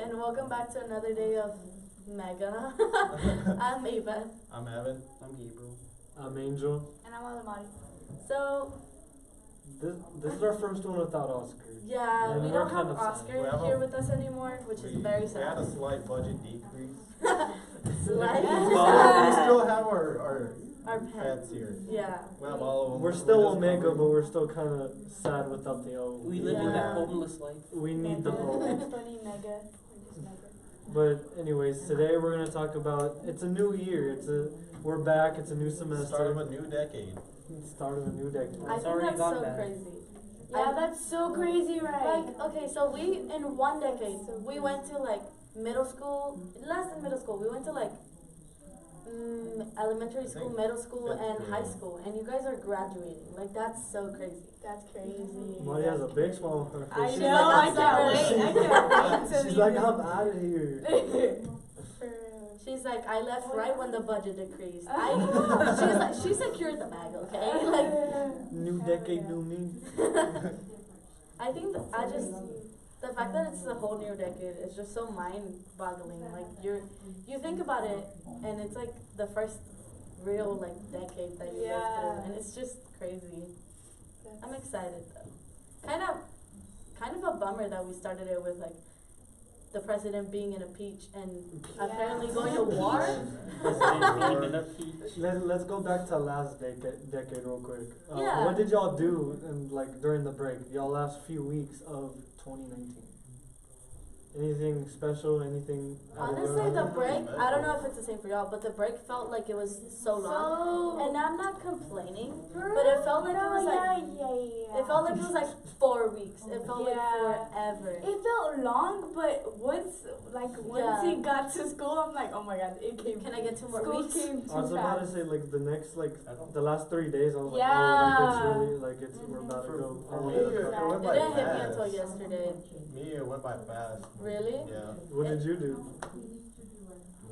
and welcome back to another day of Mega. I'm Ava. I'm Evan. I'm Gabriel. I'm Angel. And I'm Alamari. So, This is our first one without Oscar. yeah, And we we're don't have kind of sad. Oscar We have here a- with us anymore, which is very We had sad. a slight budget decrease. Slight. We still have our Our pets. pets here. Yeah. We have all of them. We're still just Omega, covering- but we're still kind of sad without the O. We live in that Yeah. homeless life. We need the O. Funny Mega. We're just Mega. But anyways, today we're gonna talk about. It's a new year. We're back. It's a new semester. Start of a new decade. Start of a new decade. I It's think already that's gone so bad. crazy. Yeah, that's so crazy, right? Like, okay, so we, in one decade, we went to like middle school, less than middle school, we went to like elementary I school, think middle school, fifth and grade. high school, and you guys are graduating. Like, that's so crazy. That's crazy. Mari has a big smile on her face. I She's know, like, I can't wait. I can't wait to She's leave like, it. I'm out of here. For real. She's like, I left right when the budget decreased. She's like, she secured the bag, okay? Like, New decade, new me. I think the fact that it's a whole new decade is just so mind-boggling. Like, you think about it, and it's like the first real like decade that you go Yeah. through, and it's just crazy. I'm excited though. Kind of a bummer that we started it with like the president being in a peach and apparently going to war. Let's go back to last decade real quick. Yeah. What did y'all do during the break? Y'all last few weeks of 2019. Anything special? Anything? Honestly, the break, I don't know if it's the same for y'all, but the break felt like it was so long. And I'm not complaining, but it felt like it was like, it felt like it was like 4 weeks. It felt like forever. It felt long, but once Yeah. he got to school, I'm like, oh my god, it came. Can I get 2 more School weeks? came I was too about to fast. say the last 3 days. I was like, Yeah. we're about to go. For all me, the- it went It by didn't hit me fast. until yesterday. Me, it went by fast. Really? Yeah. What did you do?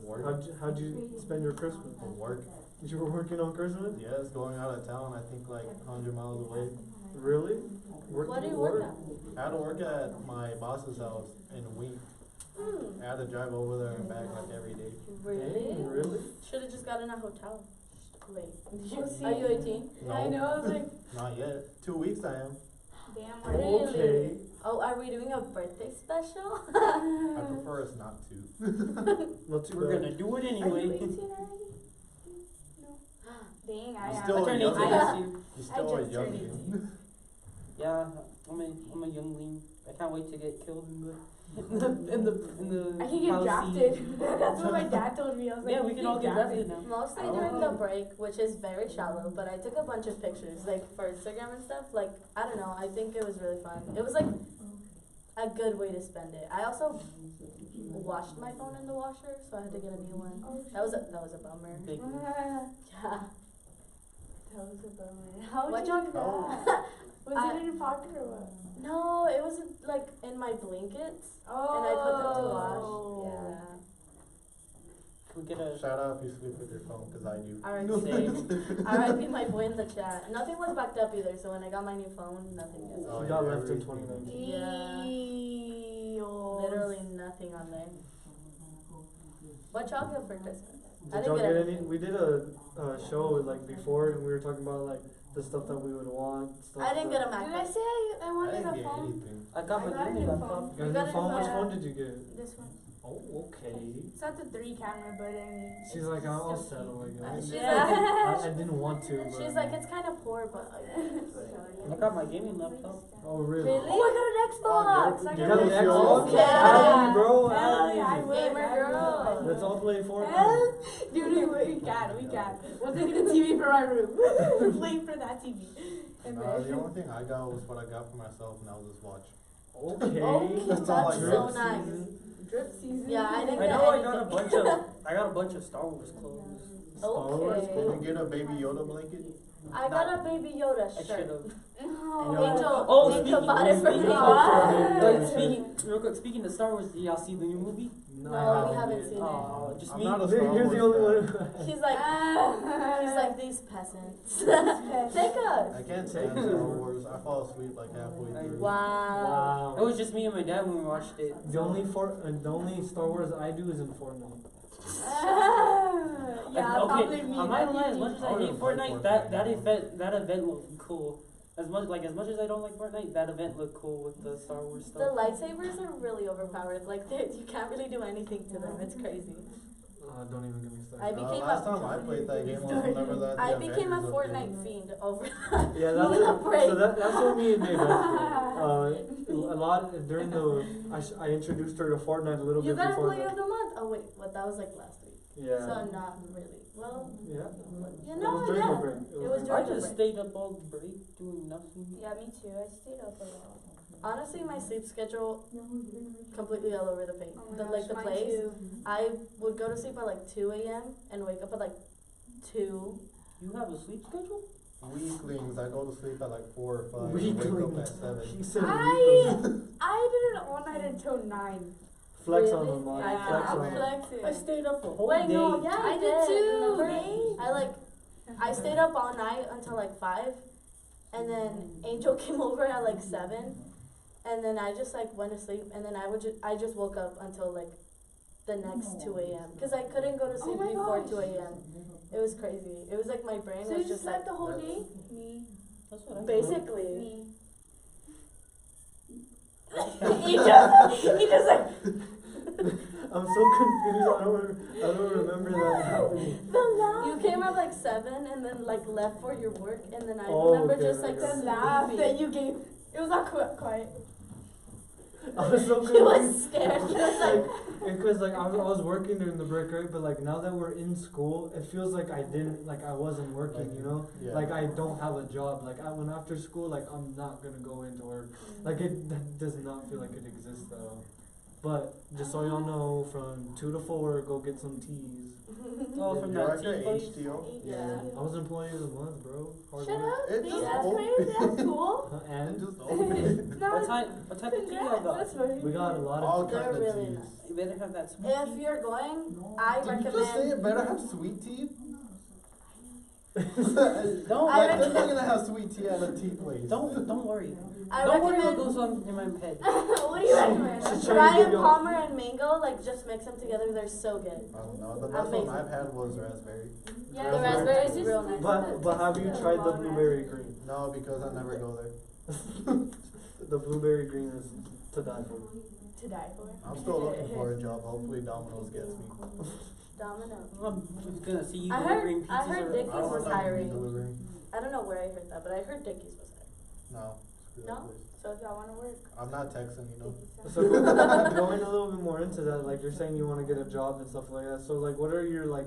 Work. How'd you spend your Christmas? Work. You were working on Christmas? Yes, going out of town. I think like 100 miles away. Really? What do you work at? I had to work at my boss's house in a week. Hmm. I had to drive over there and back like every day. Really? Dang, really? Should have just gotten a hotel. Wait. see. Are you 18? No, I know, I was like, not yet. 2 weeks I am. damn, Really? Okay. Oh, are we doing a birthday special? I prefer us not to. Not too We're bad. gonna do it Are anyway. you 18 already? No. Dang, I You am. still I a turned young 18 last year. You're still a just young turned kid. Yeah, I'm a youngling. I can't wait to get killed in the I can get drafted. That's what my dad told me. I was like, Yeah, we you can all get drafted now. Mostly Oh. during the break, which is very shallow, but I took a bunch of pictures, like for Instagram and stuff. Like, I don't know, I think it was really fun. It was like a good way to spend it. I also washed my phone in the washer, so I had to get a new one. That was a bummer. Big Yeah. That was a bummer. How What did you do y'all- that? Was I- it in your pocket or what? No, it wasn't like in my blankets, Oh. and I put them to wash. Yeah. We get a Shout out if you sleep with your phone, because I do. R.I.P. R.I.P. my boy in the chat. Nothing was backed up either, so when I got my new phone, nothing is. Oh, You got yeah, left in everything. 2019. Yeah. Ew. Literally nothing on there. What y'all get for Christmas? I Did didn't y'all get get anything. any? We did a show before, and we were talking about the stuff that we would want. Stuff I didn't get a Did I MacBook. say I I wanted didn't a get phone? anything. I got I my got a gaming new laptop. phone. You got a You new got a phone? new Which phone? one did you get? This one. Oh, okay. It's not the 3 camera, but I mean. She's like, I'll settle, I guess. She's I didn't want to, but. She's like, it's kind of poor, but. I got my gaming laptop. Oh, really? Really? Oh, I got an Xbox! I You got got an an Xbox? Okay. Howdy, bro. Hell yeah, I Howdy. would. Gamer I girl. would. Let's all play Fortnite. Hell, dude, we can. We'll take the TV for my room. We're playing for that TV. And The then, only thing I got was what I got for myself, and that was this watch. Okay. Okay, That's that's all I so got. nice. drip season. Yeah, I didn't I get know I anything. got a bunch of Star Wars clothes. Star Wars. Okay. Did you get a Baby Yoda blanket? I got a Baby Yoda I shirt. should've. Angel bought it for me. But real quick, speaking of Star Wars, did y'all see the new movie? No, we haven't seen it. Oh, just I'm me. not a Star You're the only Wars one. He's like these peasants. Take us. I can't stand Star Wars. I fall asleep like halfway through. Wow. It was just me and my dad when we watched it. The only Star Wars I do is in Fortnite. Yeah, okay, probably me. I'm not gonna lie, as much as I I hate wouldn't play Fortnite, that event looked cool. As much as I don't like Fortnite, that event looked cool with the Star Wars The stuff. lightsabers are really overpowered. Like you can't really do anything to them. It's crazy. Don't even get me I started. became last a time I played that game was whenever that. I the became a Avengers Fortnite update. fiend over Yeah, over the break. so that's what me and May a lot during I introduced her to Fortnite a little You bit got before Play that. of the Month. Oh wait, what? That was like last week. Yeah. So not really. Well, Yeah. you It know, was during the yeah. break. It was I during the just break. stayed up all break doing nothing. Yeah, me too. I stayed up a lot. Honestly, my sleep schedule completely all over the place. Oh my The, gosh, like the mine place. too. I would go to sleep at like 2 a.m. and wake up at like 2. You have a sleep schedule? Weaklings. I go to sleep at like 4 or 5. And wake up Weaklings. at 7. He said I did it all night until 9. flex Really? on him, man. Yeah, Flex I'm on him. flexing. I stayed up the whole Wait, day. no, yeah, I did too. Remember? I stayed up all night until like 5, and then Angel came over at like 7, and then I just like went to sleep, and then I just woke up until like the next 2 a.m. because I couldn't go to sleep my before gosh. 2 a.m. It was crazy. It was like my brain So you was just just like slept the whole that's- day? Me. That's what I do. basically. Me. he just like I'm so confused. I don't remember that happening. you came at like 7 and then like left for your work, and then I Oh, remember okay, just like okay. The laugh sleeping. that you gave. It was not quiet. I was so She confused. was scared. She was like, Because like I was working during the break, right? But like now that we're in school, it feels like I wasn't working, you know? Yeah. Like I don't have a job. Like when after school, like I'm not gonna go into work. Like that does not feel like it exists at all. But just so y'all know, from 2 to 4, go get some teas. Oh, from You're that like your tea place? HTO. Yeah. I was employee of the month, bro. Hard Shut work. up. It Me, just that's opened. crazy. That's cool. And And just open it. No, What type of tea y'all got? That's funny. we got a lot All of They're kind of really teas. nice. You better have that sweet If tea. you're going, I Did you just say recommend. it better have sweet tea? Don't I Like, they're recommend- not gonna have sweet tea at a tea place. don't worry. I Don't worry what recommend. goes on in my head. What do you recommend? She's trying to Brian give you- Palmer and mango, like just mix them together. They're so good. No, the best one Amazing. I've had was raspberry. Yeah, The Raspberry. raspberry is Just- real nice. But have you tried the blueberry green? No, because I never go there. The blueberry green is to die for. To die for. I'm still looking for a job. Hopefully Domino's gets me. Domino. I'm just gonna see you I delivering heard- I pizzas heard or- Dickies I don't was want to be hiring. delivering. I don't know where I heard that, but I heard Dickies was hiring. No. Screw that No? place. So if y'all want to work, I'm not Texan, you know. So going a little bit more into that, like you're saying you want to get a job and stuff like that. So like, what are your like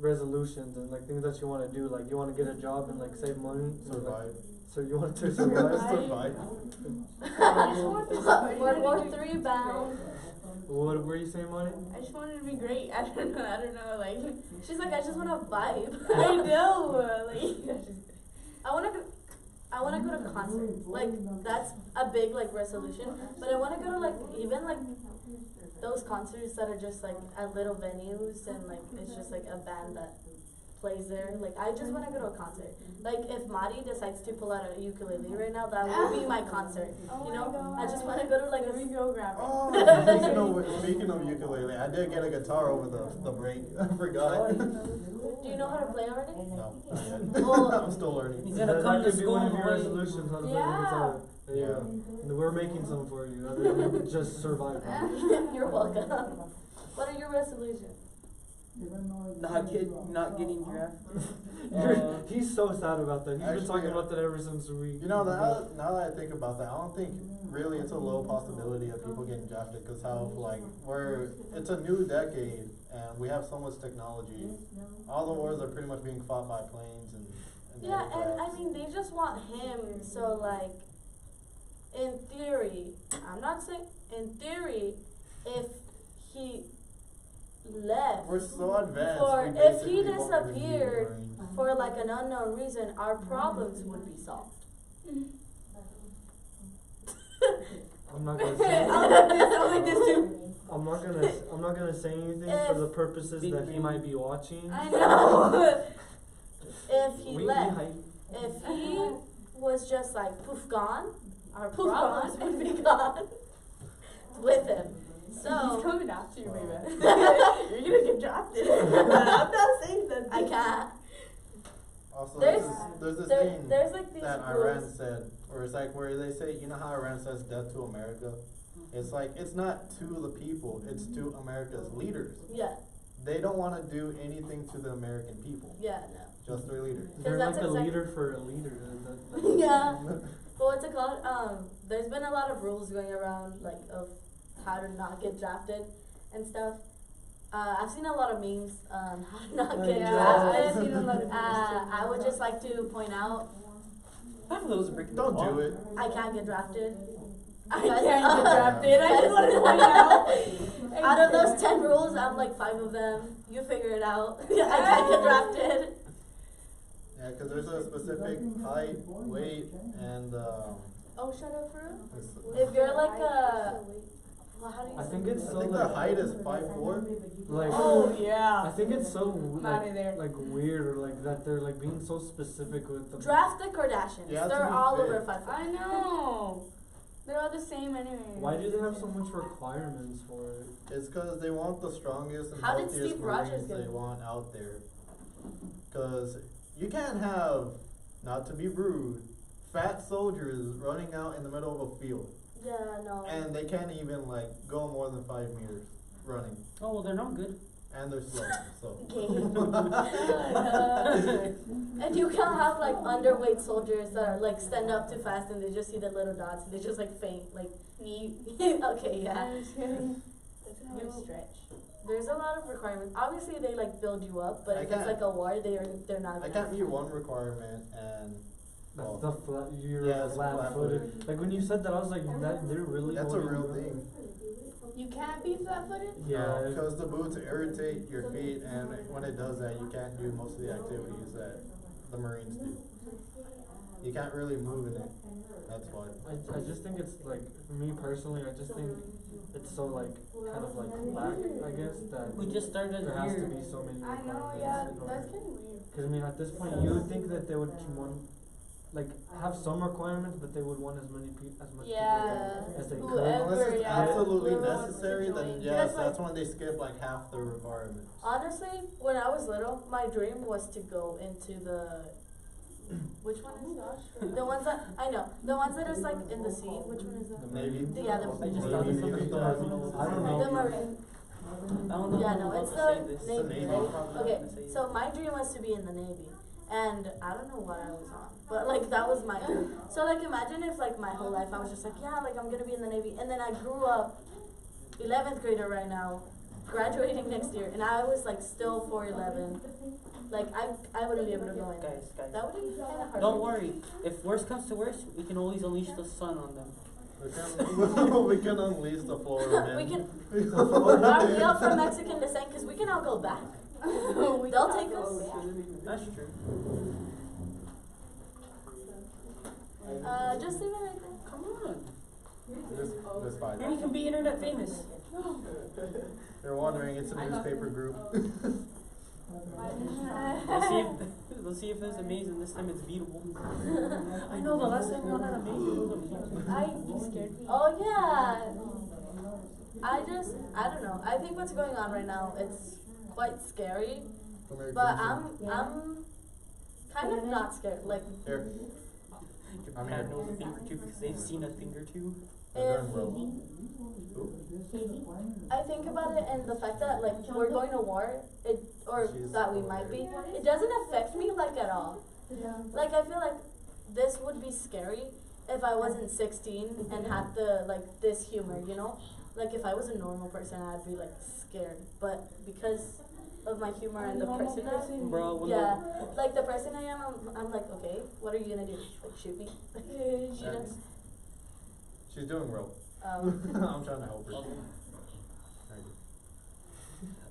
resolutions and like things that you want to do? Like you want to get a job and like save money. So, like, Survive. so you want to survive. Survive. I just want to World War III bound. What were you saying, money? I just wanted to be great. I don't know. Like, She's like, I just want to vibe. I know. Like, I want to go to concerts. Like that's a big like resolution. But I want to go to like even like those concerts that are just like at little venues and like it's just like a band that plays there. Like I just want to go to a concert. Like if Mari decides to pull out a ukulele right now, that would be my concert. Oh You know, my I just want to go to like let me a. go grab it. Oh, speaking of ukulele, I did get a guitar over the break. I forgot. Do you know how to play already? No, not yet. Well- I'm still learning. He's gonna That come to could be school one of and your play. resolutions. How to play the Yeah. guitar. There you Yeah. go. And we're making some for you. Other than just survive. You're welcome. What are your resolutions? Not getting drafted. He's so sad about that. He's been Actually, talking about that ever since we. You know, now that I think about that, I don't think really it's a low possibility of people getting drafted because how like it's a new decade and we have so much technology. All the wars are pretty much being fought by planes and Yeah, and I aircrafts. mean, they just want him, so like, in theory, I'm not saying, in theory, if he left, We're so advanced. for- we if he basically won't even need disappeared, Marines. for like an unknown reason, our problems would be solved. I'm not gonna say. I'll like this too. I'm not gonna say anything for the purposes that he might be watching. I know. If he We left, hype. if he was just like poof gone, our Poof problems gone. would be gone with him. He's So coming after you, baby. You're gonna get drafted. I'm not saying that. I can't. Also, There's- there's this There, thing there's like these that Iran rules. said, or it's like where they say, you know how Iran says death to America? It's like, it's not to the people, it's to America's leaders. Yeah, They don't want to do anything to the American people, yeah, no. just their leaders. They're that's like a exact- leader for a leader. That- Yeah. But what's it called? There's been a lot of rules going around, like, of how to not get drafted and stuff. I've seen a lot of memes on how to not get Yeah, I've drafted. seen a lot of I would just like to point out, Half of those are breaking Don't the law. do it. I can't get drafted. I can't get drafted. I just wanted to point out. Out of those 10 rules, I'm like 5 of them. You figure it out. I can't get drafted. Yeah, because there's a specific height, weight, and Oh, shut up, bro. it's- If you're like a, well, how do you I say think it? it's I so think like, the height is 5'4". like Oh I yeah. think it's so I'm outta there. like weird or like that they're like being so specific with the Draft the Kardashians. Yeah, They're that's all what over it 5 I know. They're all the same anyway. Why do they have so much requirements for it? It's because they want the strongest and How did healthiest Steve Rogers Marines get they it? want out there. Because you can't have, not to be rude, fat soldiers running out in the middle of a field. Yeah, no. And they can't even like go more than 5 meters running. Oh, well, they're not good. And they're slow, so. And you can't have like underweight soldiers that are like stand up too fast and they just see the little dots and they just like faint. Like, okay, yeah. I'm just kidding. That's how I stretch. There's a lot of requirements. Obviously, they like build you up, but I if it's can't- like a war, they're not. I gonna- can't meet one requirement and, That's well, the flat you're yeah, it's flat footed. Like when you said that I was like that they're really that's a going real around. thing. You can't be flat-footed. Yeah. Because the boots irritate your feet, and when it does that, you can't do most of the activities that the Marines do. You can't really move in it. That's why. I just think it's like for me personally I just think it's so like kind of like lack I guess that We just started there has to here. be so many I know, requirements yeah, in that's order. kind of weird. Cause I mean at this point you would think that they would want like have some requirements but they would want as much Yeah. people as they could. Whoever- Unless it's yeah, absolutely whoever wants to necessary, then join. yes, That's that's when they skip like half the requirements. Honestly, when I was little, my dream was to go into the. Which one is that? The ones that I know. The ones that is like in the sea. Which one is that? Navy. Yeah, the I just Navy, thought of Navy. something. I don't know. I don't know. The Marine. I don't know Yeah, if no, I'm it's allowed to the say this. Navy, Navy. right? Probably not Okay, gonna say so my dream was to be in the Navy, and I don't know what I was on, but like that was my dream. So like imagine if like my whole life I was just like, yeah, like I'm gonna be in the Navy, and then I grew up, 11th grader right now, graduating next year, and I was like still 4'11". Like I wouldn't be able to go in. Guys, That would be kind of hard. don't worry. If worst comes to worst, we can always unleash the sun on them. We can unleash the Florida We man. can. Are we all from Mexican descent? Because we can all go back. They'll take us. That's true. Just leave it right there. Come on. Just fine. Here you can be internet famous. You're wondering, it's a newspaper group. Let's see if it's amazing. This time it's beatable. I know the last time we all had amazing. It was You scared me. Oh yeah. I don't know. I think what's going on right now, it's quite scary. But I'm kind of not scared. Like Here. Japan knows a thing or two because they've seen a thing or two. if Ooh. I think about it and the fact that like we're going to war, or that we might be, it doesn't affect me like at all. Like I feel like this would be scary if I wasn't 16 and had the like this humor, you know? Like if I was a normal person, I'd be like scared. But because of my humor and the person I am, Bro, when yeah, like the person I am, I'm like, okay, what are you gonna do? Like shoot me? Shoot us? She's doing well. Um, I'm trying to help her.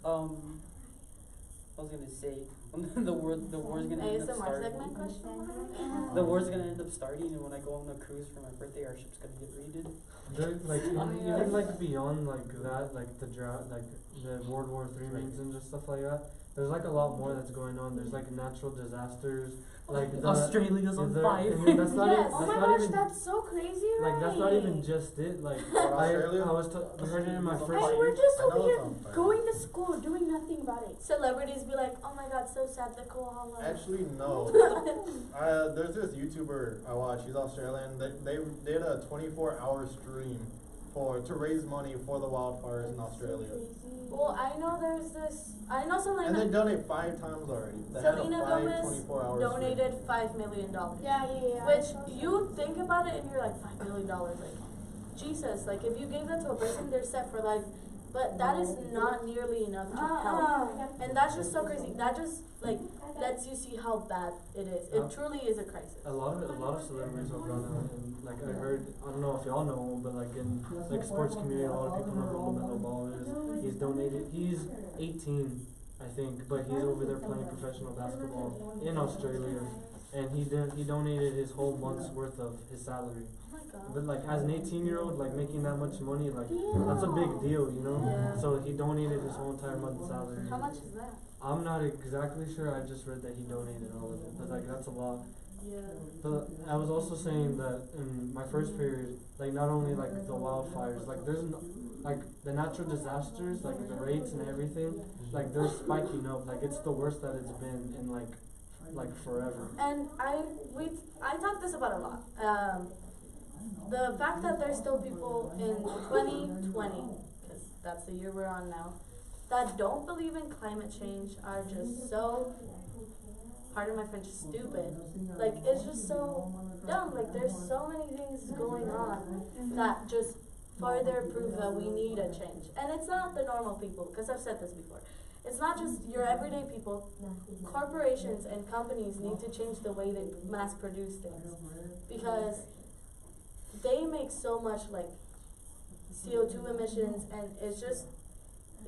I was gonna say, the war's gonna end up ASMR starting. segment question? The war's gonna end up starting, and when I go on a cruise for my birthday, our ship's gonna get raided. There's like even like beyond like that, like the like the World War III means and just stuff like that. There's like a lot more that's going on. There's like natural disasters, like Australia's on fire. I mean, that's not Yes. even, Oh that's my not gosh, even that's so crazy, right? like that's not even just it. Like What, I Australia? heard it in my And first And we're year. just I know over here it's on fire. going to school, doing nothing about it. Celebrities be like, oh my god, so sad, the koala. Actually, no. There's this YouTuber I watch. He's Australian. They did a 24-hour stream to raise money for the wildfires in Australia. Well, I know Selena. And they done it 5 times already. They had a Selena 5 Gomez 24-hour donated $5 million. Yeah. Which you think about it and you're like, $5 million, like, Jesus, like if you gave that to a person, they're set for life. But that is not nearly enough to help. And that's just so crazy. That just like lets you see how bad it is. It truly is a crisis. A lot of celebrities have gone out and like I heard, I don't know if y'all know, but like in like sports community, a lot of people know who LaMelo Ball is. He's donated. He's 18, I think, but he's over there playing professional basketball in Australia, and he donated his whole month's worth of his salary. Oh my god. But like as an 18-year-old, like making that much money, like that's a big deal, you know. Yeah. So he donated his whole entire month's salary. How much is that? I'm not exactly sure. I just read that he donated all of it, but like that's a lot. Yeah. But I was also saying that in my first period, like not only like the wildfires, like there's like the natural disasters, like the rates and everything, like they're spiking up. Like it's the worst that it's been in like forever. And I talk this about a lot. The fact that there's still people in 2020, because that's the year we're on now, that don't believe in climate change are just so, pardon my French, stupid. Like, it's just so dumb. Like, there's so many things going on that just further prove that we need a change. And it's not the normal people, because I've said this before. It's not just your everyday people. Corporations and companies need to change the way they mass produce things. Because they make so much, like, CO2 emissions, and it's just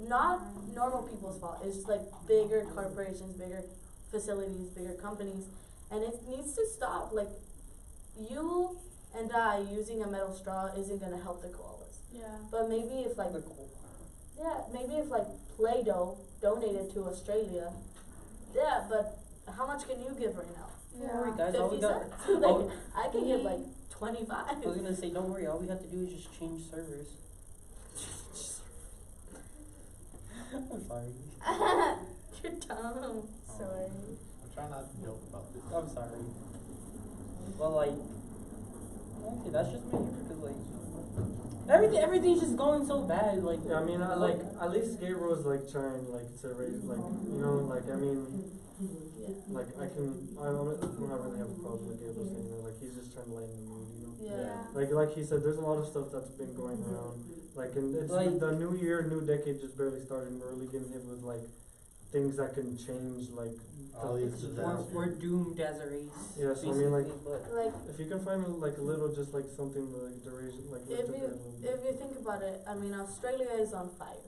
not normal people's fault. It's just, like, bigger corporations, bigger facilities, bigger companies, and it needs to stop. Like, you and I using a metal straw isn't gonna help the koalas. Yeah. But maybe if like Play-Doh donated to Australia, yeah, but how much can you give right now? Don't worry, guys. All 50 we got. cents? Like, I can give like 25. I was gonna say, don't worry. All we have to do is just change servers. I'm sorry. You're dumb. Sorry. I'm trying not to joke about this. I'm sorry. Well, like, okay, that's just me because like everything's just going so bad. Like, Yeah, I mean, I like at least Gabriel's like trying like to raise like you know like I mean like I don't really have a problem with Gabriel saying that, like he's just trying to lighten the mood, you know. Yeah. Like he said, there's a lot of stuff that's been going around. Like, and it's Like- the new year, new decade just barely started, and we're really getting hit with like things that can change like. All these disasters. we're doomed as a race. Yeah, so I mean, like- basically, but Like, If you can find like a little, just like something like duration, like lift up your little bit. if you think about it, I mean, Australia is on fire.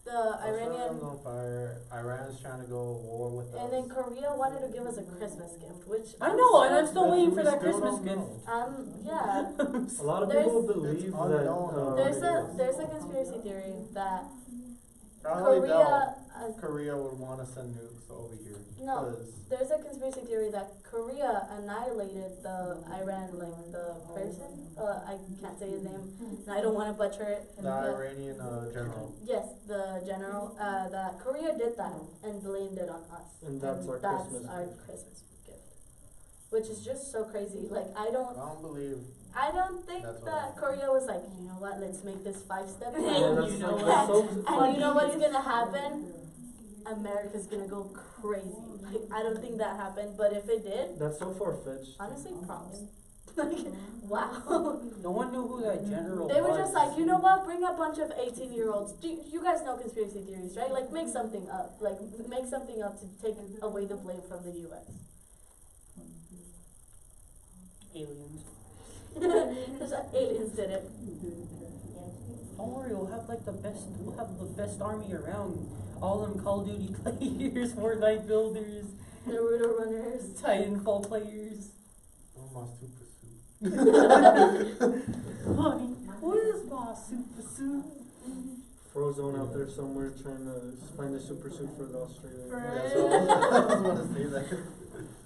The Australia's Iranian, on fire. Iran's trying to go to war with us. and then Korea wanted to give us a Christmas gift, which I know, and I'm still But waiting we for that still Christmas don't gift. know. yeah. A lot of There's- people believe It's that. unknown. There's a conspiracy theory that I highly doubt Korea. Korea would want to send nukes over here. No. 'Cause There's a conspiracy theory that Korea annihilated the Iran, like the person. I can't say his name, and I don't want to butcher it. the but- Iranian general. Yes, the general. That Korea did that and blamed it on us. And that's our Christmas our gift. Christmas gift, which is just so crazy. Like I don't believe. I don't think That's that what Korea was like, you know what? Let's make this 5-step. Yeah, And that's you know like, what? that's so And funny. you know what's gonna happen? America's gonna go crazy. Like, I don't think that happened, but if it did, That's so far-fetched. honestly, props. Like, wow. No one knew who that general They were was. just like, you know what? Bring a bunch of 18-year-olds. You guys know conspiracy theories, right? Like, make something up. Like, make something up to take away the blame from the U.S. aliens. Just aliens did it. Don't worry. worry, we'll have like the best army around. All them Call of Duty players, Fortnite builders, Naruto runners. Titanfall players. Oh, my super suit. Honey, what is my super suit? Frozone out there somewhere trying to find a super suit for the Australian. Yeah, so I was going to say that.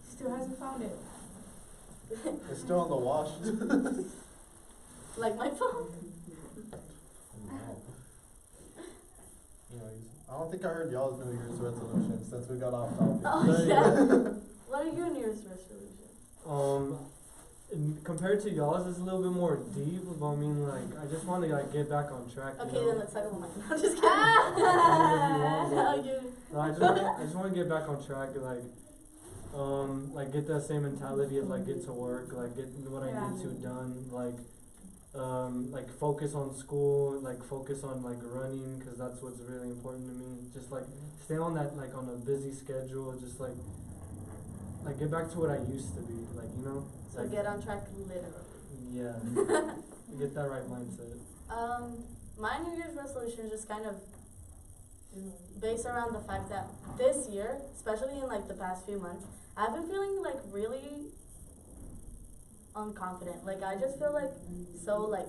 Still hasn't found it. It's still in the wash. Like my phone. Anyways, I don't think I heard y'all's New Year's resolution since we got off topic. Oh yeah. What are your New Year's resolutions? Compared to y'all's, it's a little bit more deep. But I mean, like, I just want to like get back on track. Okay, you know? then let's talk about mine. I'm just kidding. Ah! Okay. No, I just want to get back on track and like get that same mentality of like get to work, like get what I need to done, like focus on school, like focus on like running, because that's what's really important to me. Just like stay on that, like on a busy schedule, just like get back to what I used to be, like, you know. So get on track literally. Yeah, get that right mindset. My New Year's resolution is just kind of based around the fact that this year, especially in like the past few months, I've been feeling like really unconfident. Like I just feel like so like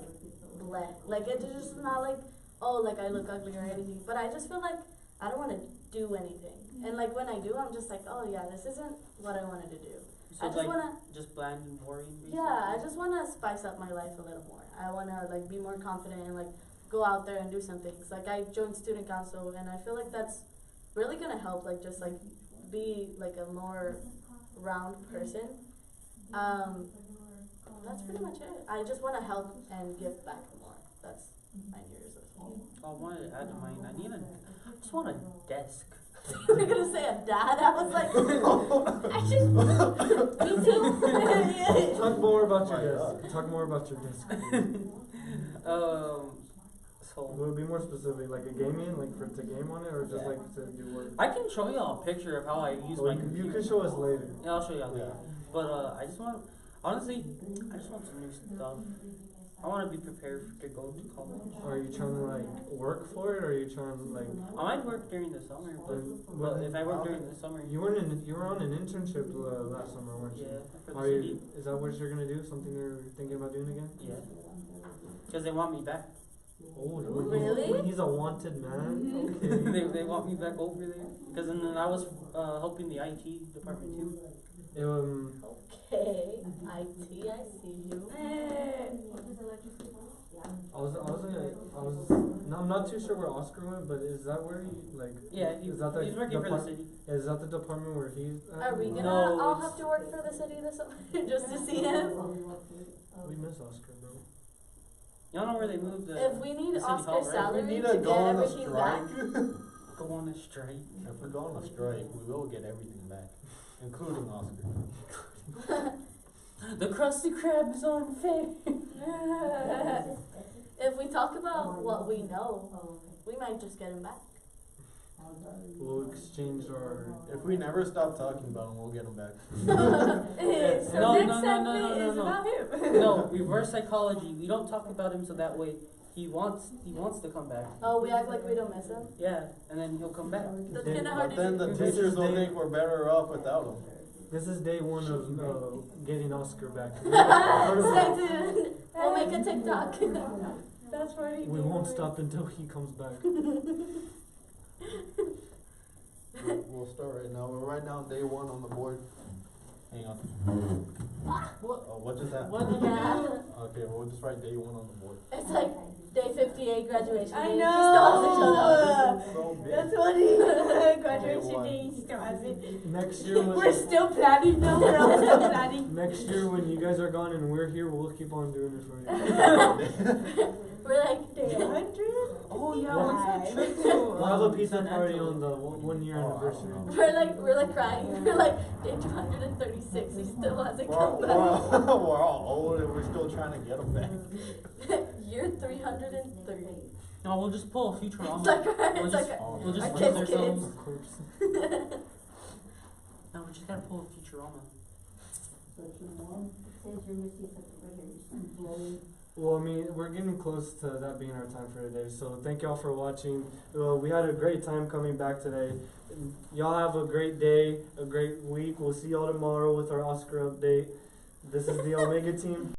bleh. Like it's just not like, oh, like I look ugly or anything, but I just feel like I don't want to do anything. And like when I do, I'm just like, oh yeah, this isn't what I wanted to do. So I just like wanna, just bland and boring. Basically? yeah, I just wanna spice up my life a little more. I wanna like be more confident and like go out there and do some things. Like I joined student council, and I feel like that's really gonna help. Like just like be like a more round person. That's pretty much it. I just wanna help and give back more. That's my New Year's resolution. I wanted to add to mine. I just want a desk. You were gonna say a dad? I was like, I just, me too. Talk more about Oh my your God. desk. Talk more about your desk. So Will it be more specific, like a gaming, like for to game on it, or just like to do work? I can show y'all a picture of how I use Or my computer. you can show us later. Yeah, I'll show y'all later. Yeah. But I just want, honestly, I just want some new stuff. I want to be prepared to go to college. Are you trying to like work for it, or are you trying to like? I might work during the summer, but if I work during the summer, You were on an internship last summer, weren't you? yeah, for the Are city, you? Is that what you're gonna do? Something you're thinking about doing again? yeah, because they want me back. Oh, Really? He's a wanted man. they want me back over there. Because then I was helping the IT department too. Okay. Okay, IT, I see you. I'm not too sure where Oscar went, but is that where he like? Yeah, Is that the he's working for the depart- city. Is that the department where he's? Are we gonna No, all it's- have to work for the city this summer just to see him? We miss Oscar, bro. Y'all know where they moved the If we need the city hall, Oscar's right? salary We need to to get go on a everything back. strike. Go on a strike. If we go on a strike, we will get everything back, including Oscar. The Krusty Krab is unfair. If we talk about what we know, we might just get him back. We'll exchange our. If we never stop talking about him, we'll get him back. So No, next no, no, segment no, no, is no. about him. No, reverse psychology. We don't talk about him so that way he wants to come back. Oh, we act like we don't miss him? Yeah, and then he'll come back. That's Then- kind of hard But to then do. the This teachers is will the- think we're better off without him. This is day one of getting Oscar back. Stay tuned. We'll make a TikTok. That's right. We won't stop until he comes back. We'll start right now. We're right now on day one on the board. Hang on. Oh, what just happened? What did you Yeah. do? Okay, we'll just write day one on the board. It's like day 58 graduation I day. know. He still hasn't shown up. So big. That's funny. Day Graduation one. day still hasn't. Next year, We're still planning though. We're all still planning. next year when you guys are gone and we're here, we'll keep on doing it for you. We're like, Day 100? Oh yeah, What? what's that trip to? We'll have a pizza San party Angelo? on the 1 year Oh, I don't anniversary. know. we're like crying. We're like, day 236, he still hasn't We're come back. all old and we're still trying to get him back. You're 330. No, we'll just pull a Futurama. It's like, We'll it's just, like, we'll just our kill kids' ourselves. Of course. No, we just gotta pull a Futurama. Well, I mean, we're getting close to that being our time for today. So thank y'all for watching. We had a great time coming back today. Y'all have a great day, a great week. We'll see y'all tomorrow with our Oscar update. This is the O-Megaa team.